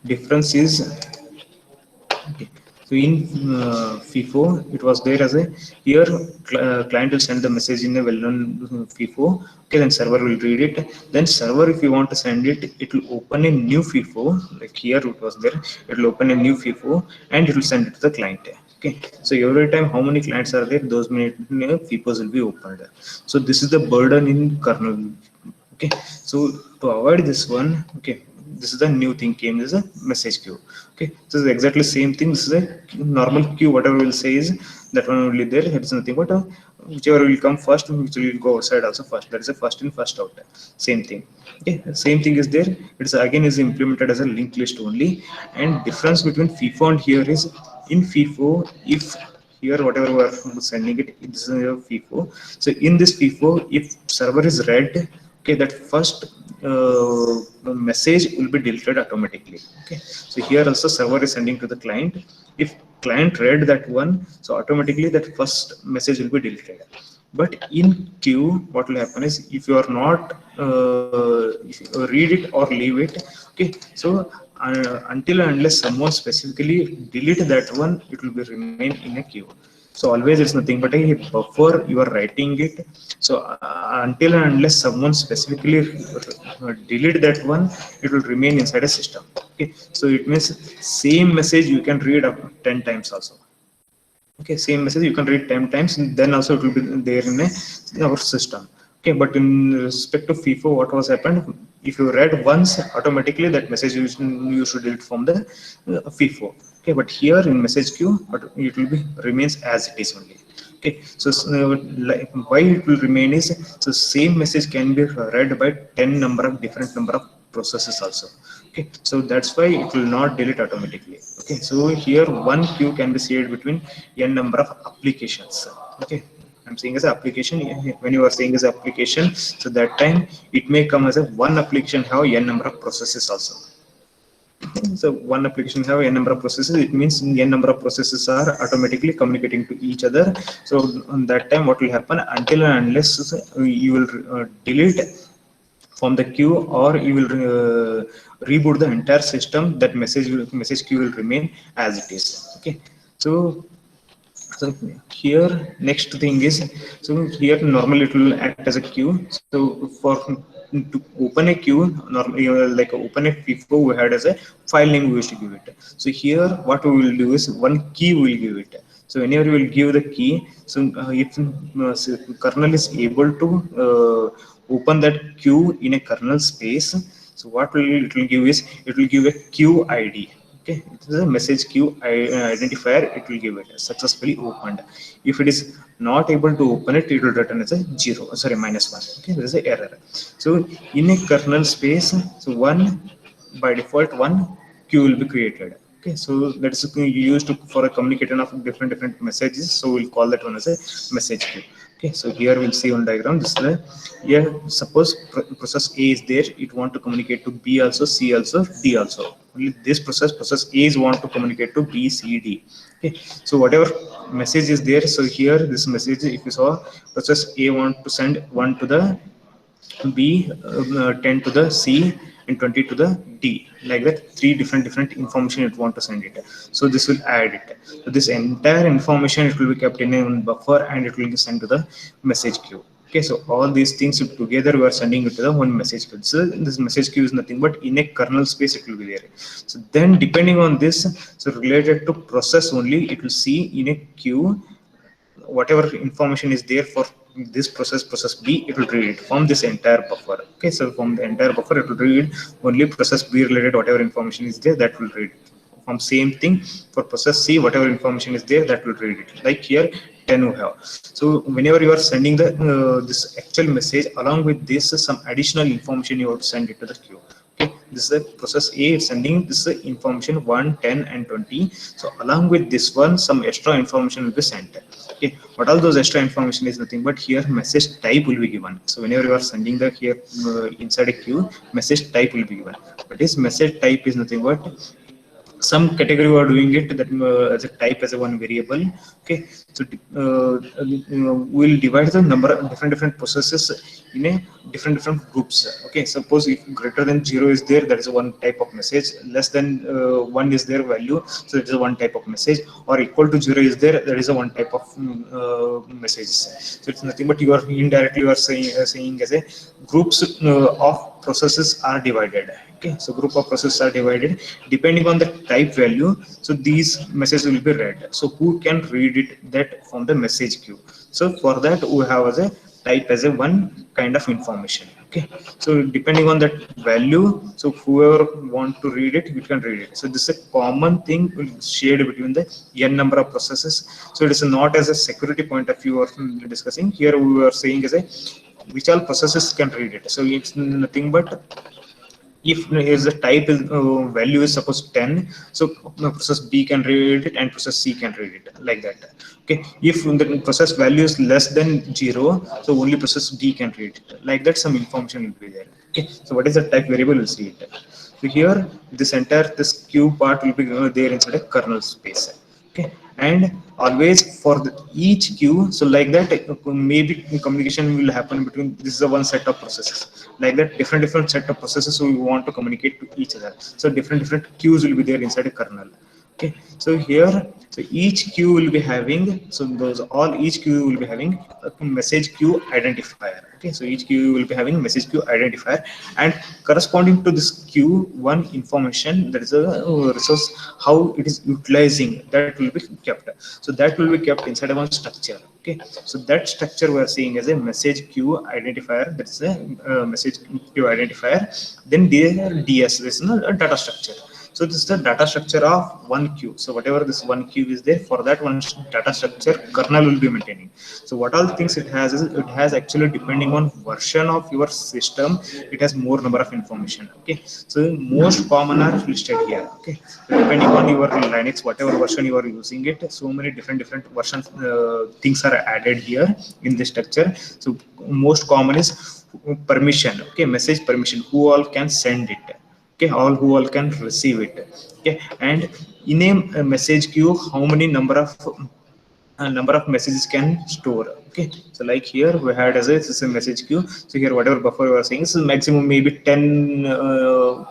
difference is, okay. So in FIFO, it was there as a here client will send the message in a well-known FIFO. Okay, then server will read it. Then server, if you want to send it, it will open a new FIFO. Like here it was there, it will open a new FIFO and it will send it to the client. Okay, so every time how many clients are there, those many FIFOs will be opened. So this is the burden in kernel. Okay, so to avoid this one, okay, this is the new thing came as a message queue. Okay, so it's exactly same thing. This is a normal queue, whatever we'll say is that one only there, it's nothing but whichever will come first, which will go outside also first, that is a first in first out, same thing. Okay, same thing is there. It's again is implemented as a linked list only. And difference between FIFO and here is, in FIFO, if here whatever we are sending it, this is a FIFO. So in this FIFO, if server is read, okay, that first message will be deleted automatically. Okay, so here also server is sending to the client. If client read that one, so automatically that first message will be deleted. But in queue, what will happen is, if you are not if you read it or leave it, okay, so until and unless someone specifically delete that one, it will be remain in a queue. So always it's nothing but a buffer you are writing it. So until and unless someone specifically delete that one, it will remain inside a system. Okay, so it means same message you can read up 10 times also. Okay, same message you can read 10 times, and then also it will be there in our system. Okay, but in respect to FIFO, what was happened, if you read once, automatically that message you should delete from the FIFO. Okay, but here in message queue, but it will be remains as it is only. Okay, so like, why it will remain is, so same message can be read by 10 number of different number of processes also. Okay, so that's why it will not delete automatically. Okay, so here one queue can be shared between n number of applications. Okay, I'm saying as an application, when you are saying as application, so that time it may come as a one application have n number of processes also. So one application have n number of processes, it means n number of processes are automatically communicating to each other. So on that time, what will happen, until and unless you will delete from the queue, or you will reboot the entire system, that message queue will remain as it is. Okay, so so here next thing is, so here normally it will act as a queue. So for to open a queue, normally like open a FIFO, we had as a file name we used to give it. So here what we will do is one key we will give it. So whenever you will give the key, so if so kernel is able to open that queue in a kernel space, so what will it will give is, it will give a queue ID. Okay, it is a message queue identifier, it will give it successfully opened. If it is not able to open it, it will return as a zero, sorry, -1. Okay, there is an error. So in a kernel space, so one, by default one queue will be created. Okay, so that is used to for a communication of different messages, so we'll call that one as a message queue. Okay, so here we'll see on diagram, this is the, here suppose process A is there, it want to communicate to B also, C also, D also. Only this process A is want to communicate to B, C, D. Okay, so whatever message is there, so here this message, if you saw, process A want to send 1 to the B, 10 to the C, and 20 to the D, like that, three different information it want to send it. So this will add it. So this entire information, it will be kept in a buffer and it will be sent to the message queue. Okay, so all these things together we are sending it to the one message queue. So this message queue is nothing but in a kernel space it will be there. So then depending on this, so related to process only, it will see in a queue whatever information is there for this process B, it will read it from this entire buffer. Okay, so from the entire buffer it will read only process B related whatever information is there, that will read it. From same thing for process C, whatever information is there, that will read it. Like here 10 we have. So whenever you are sending the this actual message, along with this some additional information you have to send it to the queue. Okay, this is the process A is sending this information 1, 10 and 20. So along with this one, some extra information will be sent. Okay, but all those extra information is nothing but here message type will be given. So whenever you are sending the here inside a queue, message type will be given. But this message type is nothing but some category we are doing it that as a type as a one variable. Okay, so we'll divide the number of different processes in a different groups. Okay, suppose if greater than 0 is there, that is one type of message. Less than 1 is their value, so that is a one type of message. Or equal to 0 is there, that is a one type of messages. So it's nothing but you are indirectly you are saying as a groups of processes are divided. Okay, so group of processes are divided depending on the type value. So these messages will be read. So who can read it, that from the message queue. So for that we have as a type as a one kind of information. Okay, so depending on that value, so whoever want to read it, you can read it. So this is a common thing shared between the n number of processes. So it is not as a security point of view or discussing here. We are saying as a which all processes can read it. So it's nothing but if is the type is value is suppose 10, so process B can read it and process C can read it, like that. Okay, if the process value is less than 0, so only process D can read it, like that. Some information will be there. Okay, so what is the type variable, we'll see it. So here this entire this queue part will be there inside a kernel space. Okay, and always for each queue, so like that maybe communication will happen between this is a one set of processes, like that different set of processes we want to communicate to each other. So different queues will be there inside a kernel. Okay, so here, so each queue will be having, so those all each queue will be having a message queue identifier. Okay, so each queue will be having message queue identifier, and corresponding to this queue one information, that is a resource, how it is utilizing, that will be kept. So that will be kept inside of one structure. Okay, so that structure we are seeing as a message queue identifier, that's a message queue identifier. Then there DS, this is a data structure. So this is the data structure of one queue. So whatever this one queue is there, for that one data structure kernel will be maintaining. So what all things it has is, it has actually depending on version of your system, it has more number of information. Okay, so most common are listed here. Okay, so depending on your Linux, whatever version you are using it, so many different versions things are added here in this structure. So most common is permission. Okay, message permission, who all can send it. Okay, all who all can receive it. Okay, and in a message queue, how many number of messages can store. Okay, so like here we had as a, this is a message queue. So here whatever buffer we are saying, this is maximum maybe 10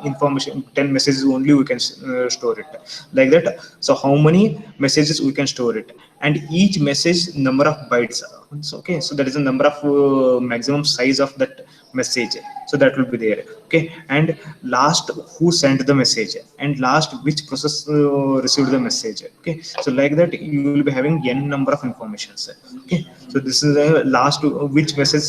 information, 10 messages only we can store it, like that. So how many messages we can store it, and each message number of bytes. So, okay, so that is the number of maximum size of that message, so that will be there. Okay, and last who sent the message, and last which process received the message. Okay, so like that you will be having n number of informations. Okay, so this is the last which message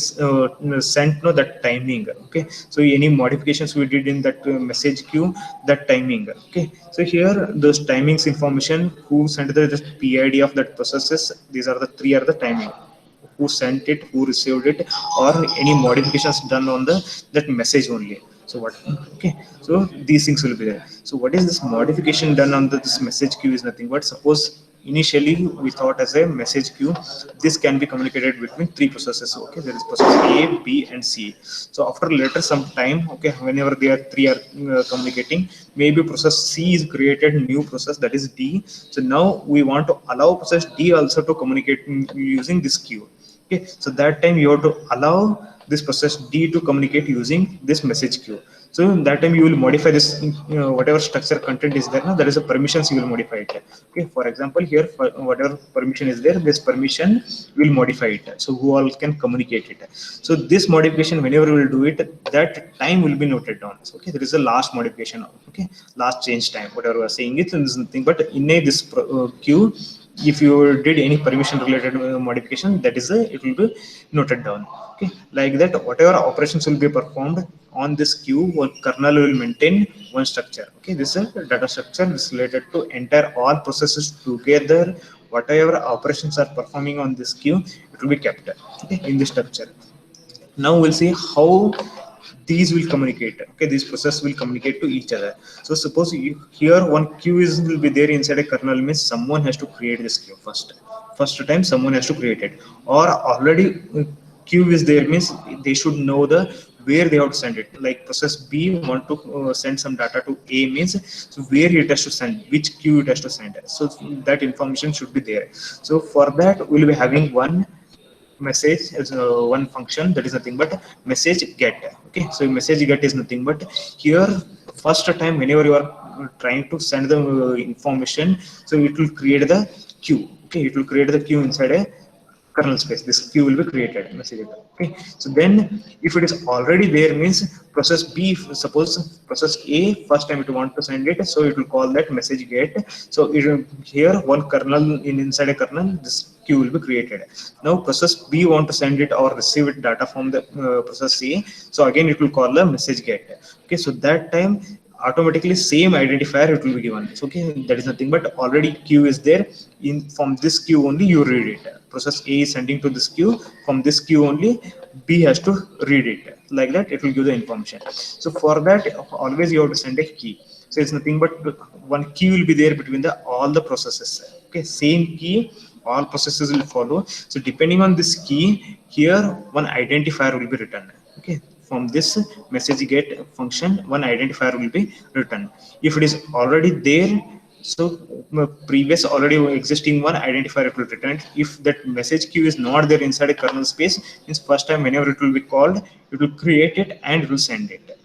sent, no, that timing. Okay, so any modifications we did in that message queue, that timing. Okay, so here those timings information, who sent the PID of that processes, these are the three are the timing, who sent it, who received it, or any modifications done on the that message only. So what? Okay, so these things will be there. So what is this modification done on this message queue is nothing but, suppose initially we thought as a message queue, this can be communicated between three processes. Okay, there is process A, B, and C. So after later some time, okay, whenever they are three are communicating, maybe process C is created new process, that is D. So now we want to allow process D also to communicate using this queue. Okay, so that time you have to allow this process D to communicate using this message queue. So that time you will modify this, whatever structure content is there, now there is a permissions you will modify it. Okay, for example here, for whatever permission is there, this permission will modify it, so who all can communicate it. So this modification whenever we will do it, that time will be noted down. So, okay, there is a last modification. Okay, last change time, whatever we are saying, it is nothing but in a this queue, if you did any permission related modification, that is it will be noted down. Okay, like that whatever operations will be performed on this queue, one kernel will maintain one structure. Okay, this is a data structure, is related to entire all processes together, whatever operations are performing on this queue, it will be kept, okay, in this structure. Now we'll see how these will communicate. Okay, these processes will communicate to each other. So suppose you, here one queue is will be there inside a kernel, means someone has to create this queue first time, someone has to create it, or already queue is there, means they should know the where they have to send it. Like process B want to send some data to A means, so where it has to send, which queue it has to send. So that information should be there. So for that we'll be having one message as one function that is nothing but message get. Okay, so message get is nothing but here first time whenever you are trying to send the information, so it will create the queue. Okay, it will create the queue inside a kernel space. This queue will be created message. Okay, so then if it is already there means process B, suppose process A first time it want to send it, so it will call that message get. So it, here one kernel inside a kernel, this queue will be created. Now process B want to send it or receive it data from the process A, so again it will call the message get. Okay, so that time automatically same identifier it will be given. So, okay, that is nothing but already queue is there. In from this queue only you read it. Process A is sending to this queue, from this queue only B has to read it. Like that it will give the information. So for that always you have to send a key. So it's nothing but one key will be there between the all the processes. Okay, same key all processes will follow. So depending on this key, here one identifier will be written. Okay, from this message get function one identifier will be written. If it is already there, so previous already existing one identifier it will return. If that message queue is not there inside a kernel space, means first time whenever it will be called, it will create it and it will send it,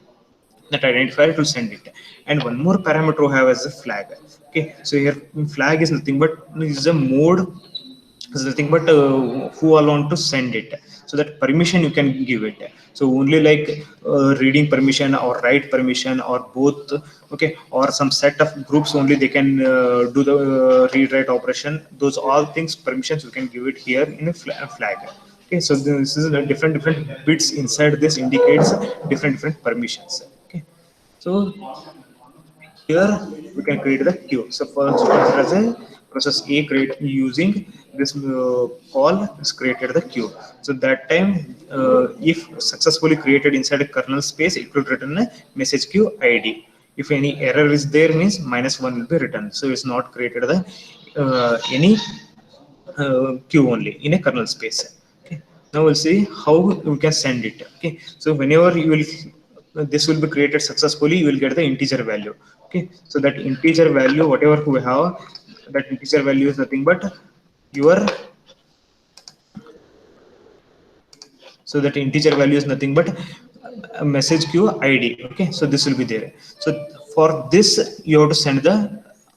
that identifier to send it. And one more parameter we have as a flag. Okay, so here flag is nothing but is a mode, is nothing but who alone to send it. So that permission you can give it. So only like reading permission or write permission or both. Okay, or some set of groups only they can do the read write operation. Those all things permissions you can give it here in a flag. Okay, so this is a different bits inside this indicates different permissions. Okay, so here we can create the queue. So first as a process A create using this call is created the queue. So that time if successfully created inside a kernel space, it will return a message queue ID. If any error is there means -1 will be written. So it's not created the any queue only in a kernel space. Okay, now we'll see how we can send it. Okay, so whenever you will this will be created successfully, you will get the integer value. Okay, so that integer value whatever we have, that integer value is nothing but your, so that integer value is nothing but a message queue id. Okay, so this will be there. So for this you have to send the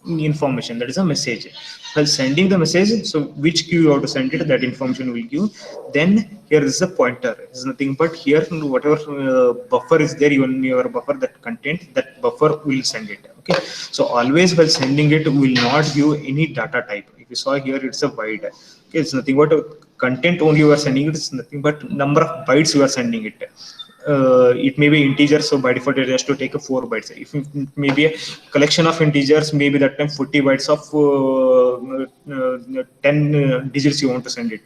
information, that is a message. While sending the message, so which queue you have to send it, that information will give. Then here is a pointer, is nothing but here whatever buffer is there, even your buffer, that content, that buffer will send it. Okay, so always while sending it will not give any data type. If you saw here, it's a void. Okay, it's nothing but content only you are sending it. It's nothing but number of bytes you are sending it. It may be integer, so by default it has to take a 4 bytes. If it may be a collection of integers, maybe that time 40 bytes of 10 digits you want to send it.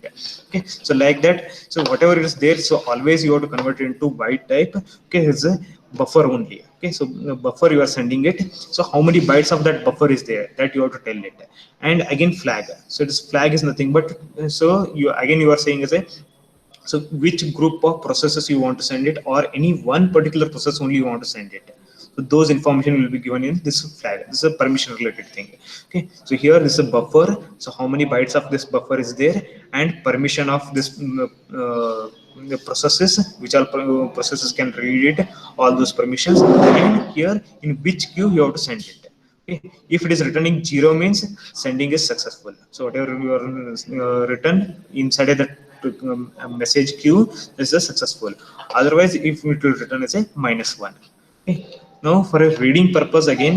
Okay, so like that. So whatever is there, so always you have to convert it into byte type. Okay, it's a buffer only. Okay, so the buffer you are sending it, so how many bytes of that buffer is there, that you have to tell it. And again flag, so this flag is nothing but, so you again you are saying as a, so which group of processes you want to send it, or any one particular process only you want to send it. So those information will be given in this flag. This is a permission related thing. Okay, so here this is a buffer, so how many bytes of this buffer is there, and permission of this the processes, which all processes can read it, all those permissions. And here in which queue you have to send it. Okay, if it is returning 0 means sending is successful. So whatever you are written inside of that message queue is a successful. Otherwise if it will return as a -1. Okay, now for a reading purpose again.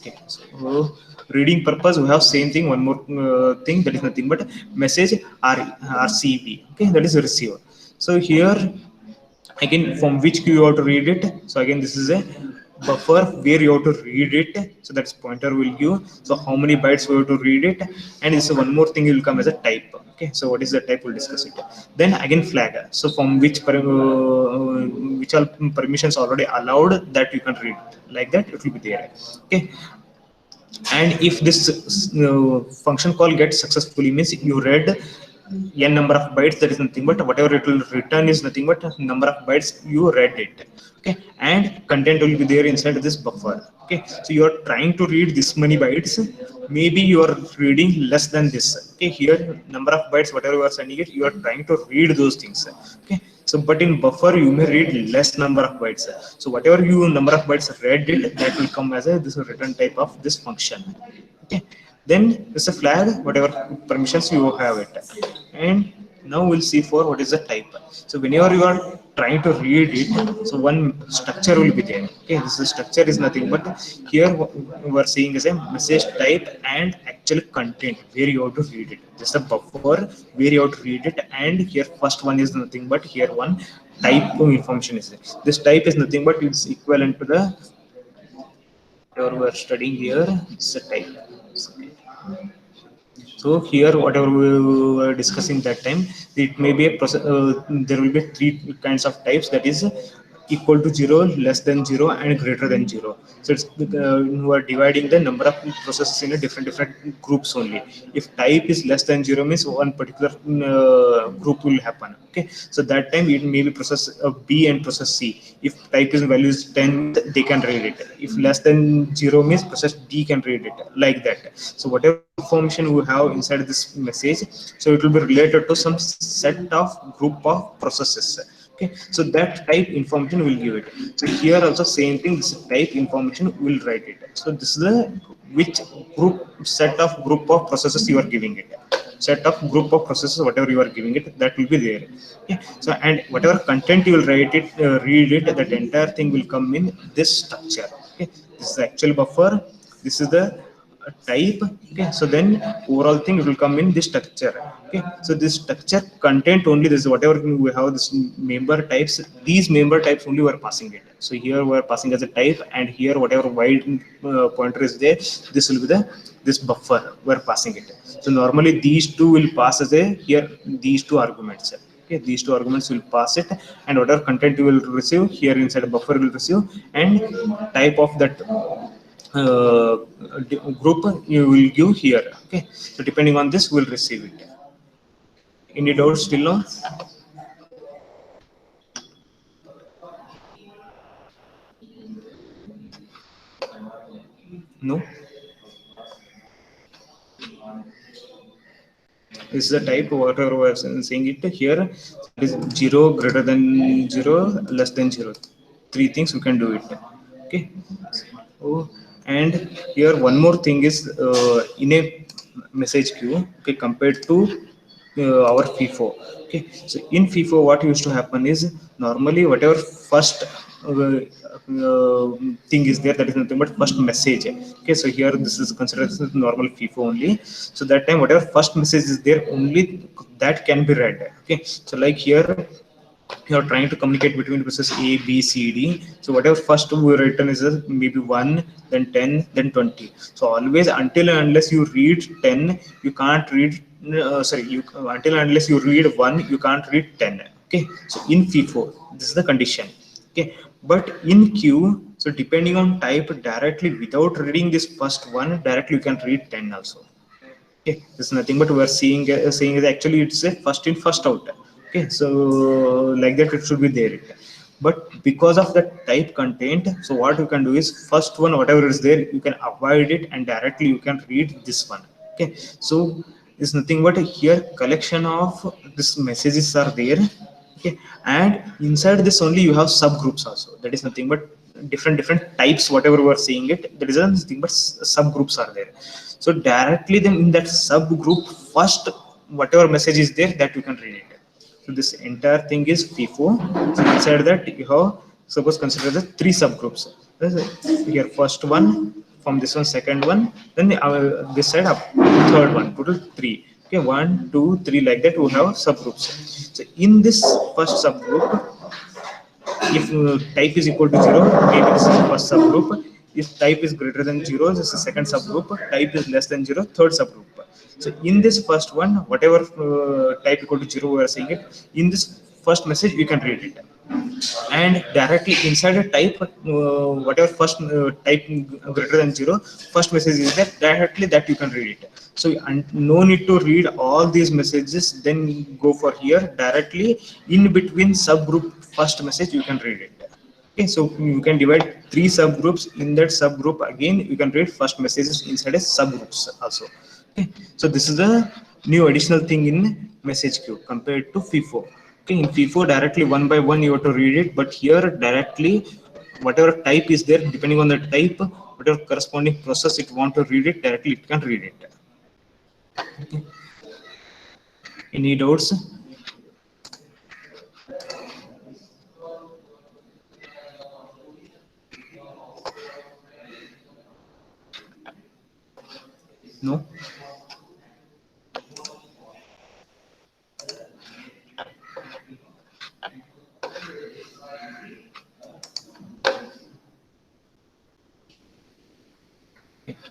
Okay, so reading purpose we have same thing, one more thing, that is nothing but message RCV. Okay, that is a receiver. So here again from which queue you have to read it. So again this is a buffer where you have to read it, so that's pointer will give, so how many bytes we have to read it. And this is one more thing will come as a type. Okay, so what is the type, we'll discuss it. Then again flag, so from which all permissions already allowed, that you can read, like that it will be there. Okay, and if this function call gets successfully means you read n number of bytes, that is nothing but whatever it will return is nothing but number of bytes you read it. Okay, and content will be there inside this buffer. Okay, so you are trying to read this many bytes, maybe you are reading less than this. Okay, here number of bytes whatever you are sending it, you are trying to read those things. Okay, so but in buffer you may read less number of bytes. So whatever you number of bytes read it, that will come as a this return type of this function. Okay, then it's a flag whatever permissions you have it. And now we'll see for what is the type. So whenever you are trying to read it, so one structure will be there. Okay, this is structure is nothing but here what we are seeing is a message type and actual content where you have to read it. This is a buffer where you have to read it, and here first one is nothing but here one type information is there. This type is nothing but it's equivalent to the whatever we are studying here. It's a type. So here, whatever we were discussing that time, it may be a process. There will be three kinds of types. That is equal to 0, less than 0, and greater than 0. So it's we are dividing the number of processes in a different groups only. If type is less than 0 means one particular group will happen. Okay, so that time it may be process B and process C. If type is value is 10, they can read it. If less than 0 means process D can read it, like that. So whatever information we have inside this message, so it will be related to some set of group of processes. Okay, so that type information will give it. So here also same thing, this type information will write it. So this is the which group set of group of processes you are giving it. Set of group of processes whatever you are giving it, that will be there. Okay, so and whatever content you will write it, read it, that entire thing will come in this structure. Okay, this is the actual buffer, this is the type. Okay, so then overall thing it will come in this structure. Okay, so this structure content only, this is whatever we have this member types, these member types only we are passing it. So here we are passing as a type, and here whatever wide pointer is there, this will be the this buffer we are passing it. So normally these two will pass as a here these two arguments. Okay, these two arguments will pass it, and whatever content you will receive here inside a buffer will receive, and type of that uh, group you will give here. Okay, so depending on this we'll receive it. Any doubts still now? No. This is the type whatever we are saying it here. It is 0, greater than 0, less than 0. Three things we can do it. Okay. Oh, and here one more thing is in a message queue. Okay, compared to our FIFO. Okay, so in FIFO what used to happen is normally whatever first thing is there, that is nothing but first message. Okay, so here this is considered as normal FIFO only. So that time whatever first message is there, only that can be read. Okay, so like here you are trying to communicate between process A, B, C, D. So whatever first we written is maybe 1, then 10, then 20. So always until and unless you read 10, you can't read. Until and unless you read 1, you can't read 10. Okay. So in FIFO, this is the condition. Okay. But in Q, so depending on type, directly without reading this first one, directly you can read 10 also. Okay, this is nothing but we are saying is actually it's a first in first out. Okay, so like that it should be there. But because of the type content, so what you can do is first one whatever is there you can avoid it, and directly you can read this one. Okay, so it's nothing but here collection of this messages are there. Okay, and inside this only you have subgroups also, that is nothing but different types whatever we are seeing it, there is nothing but subgroups are there. So directly then in that subgroup first whatever message is there, that you can read it. So this entire thing is FIFO. So inside that you have, suppose consider the three subgroups. Here first one, from this one second one, then this side up third one, total three. Okay, 1, 2, 3, like that we have subgroups. So in this first subgroup, if type is equal to 0, maybe this is the first subgroup. If type is greater than 0, this is the second subgroup. Type is less than 0, third subgroup. So in this first one, whatever type equal to 0 we are saying it, in this first message you can read it, and directly inside a type whatever first type greater than 0, first message is there, directly that you can read it. So and no need to read all these messages, then go for here directly in between subgroup first message you can read it. Okay, so you can divide three subgroups. In that subgroup again you can read first messages inside a subgroups also. Okay, so this is the new additional thing in message queue compared to FIFO. Okay, in FIFO directly one by one you have to read it, but here directly whatever type is there, depending on the type, whatever corresponding process it want to read it, directly it can read it. Okay. Any doubts? No.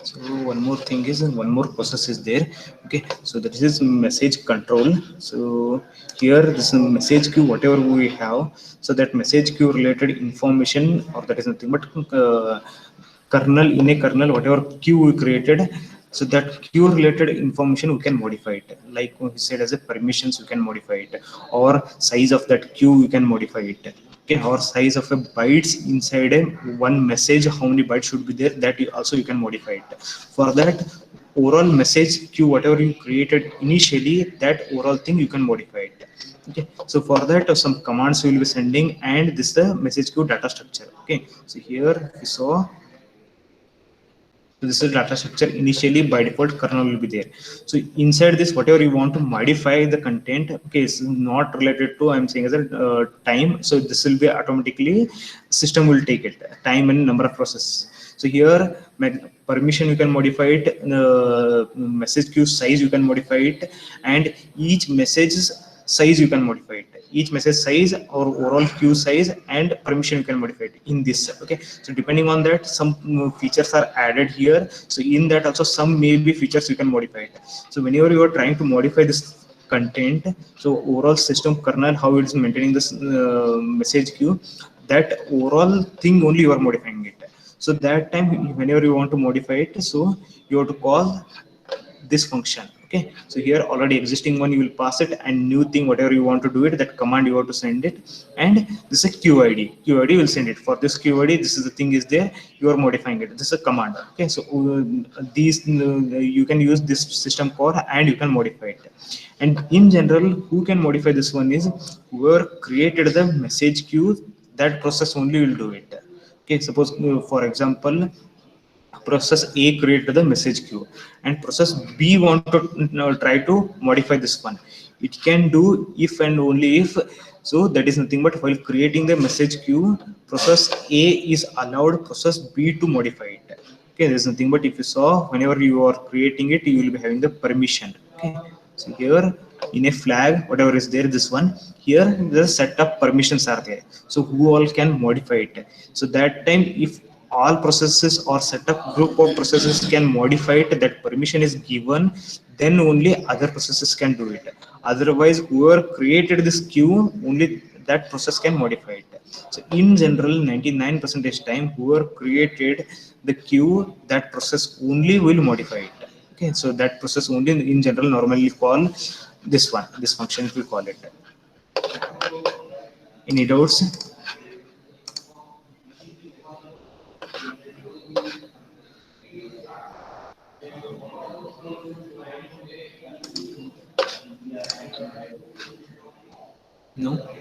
So one more thing is, one more process is there. Okay, so this is message control. So here this message queue whatever we have, so that message queue related information, or that is nothing but kernel, in a kernel whatever queue we created, so that queue related information we can modify it, like we said as a permissions you can modify it, or size of that queue you can modify it. Okay, or size of a bytes inside a one message, how many bytes should be there, that you also you can modify it. For that overall message queue whatever you created initially, that overall thing you can modify it. Okay, so for that some commands we will be sending, and this is the message queue data structure. Okay, so here we saw, so this is data structure. Initially by default kernel will be there. So inside this whatever you want to modify the content, okay, it's not related to, I'm saying as a time. So this will be automatically, system will take it, time and number of process. So here permission you can modify it, message queue size you can modify it, and each message size you can modify it, each message size or overall queue size and permission you can modify it in this. Okay, so depending on that some features are added here. So in that also some maybe features you can modify it. So whenever you are trying to modify this content, so overall system kernel how it is maintaining this message queue, that overall thing only you are modifying it. So that time whenever you want to modify it, so you have to call this function. Okay, so here already existing one you will pass it, and new thing whatever you want to do it, that command you have to send it, and this is qid will send it. For this qid, this is the thing is there, you are modifying it, this is a command. Okay, so these you can use this system call and you can modify it. And in general who can modify this one is whoever created the message queue, that process only will do it. Okay, suppose for example process A created the message queue and process B want to try to modify this one. It can do if and only if. So that is nothing but while creating the message queue, process A is allowed process B to modify it. Okay, there's nothing but if you saw whenever you are creating it, you will be having the permission. Okay, so here in a flag whatever is there, this one here the set of permissions are there, so who all can modify it. So that time if all processes or set up group of processes can modify it, that permission is given, then only other processes can do it. Otherwise whoever created this queue, only that process can modify it. So in general 99 percentage time whoever created the queue, that process only will modify it. Okay, so that process only in general normally call this one, this function we call it. Any doubts? No.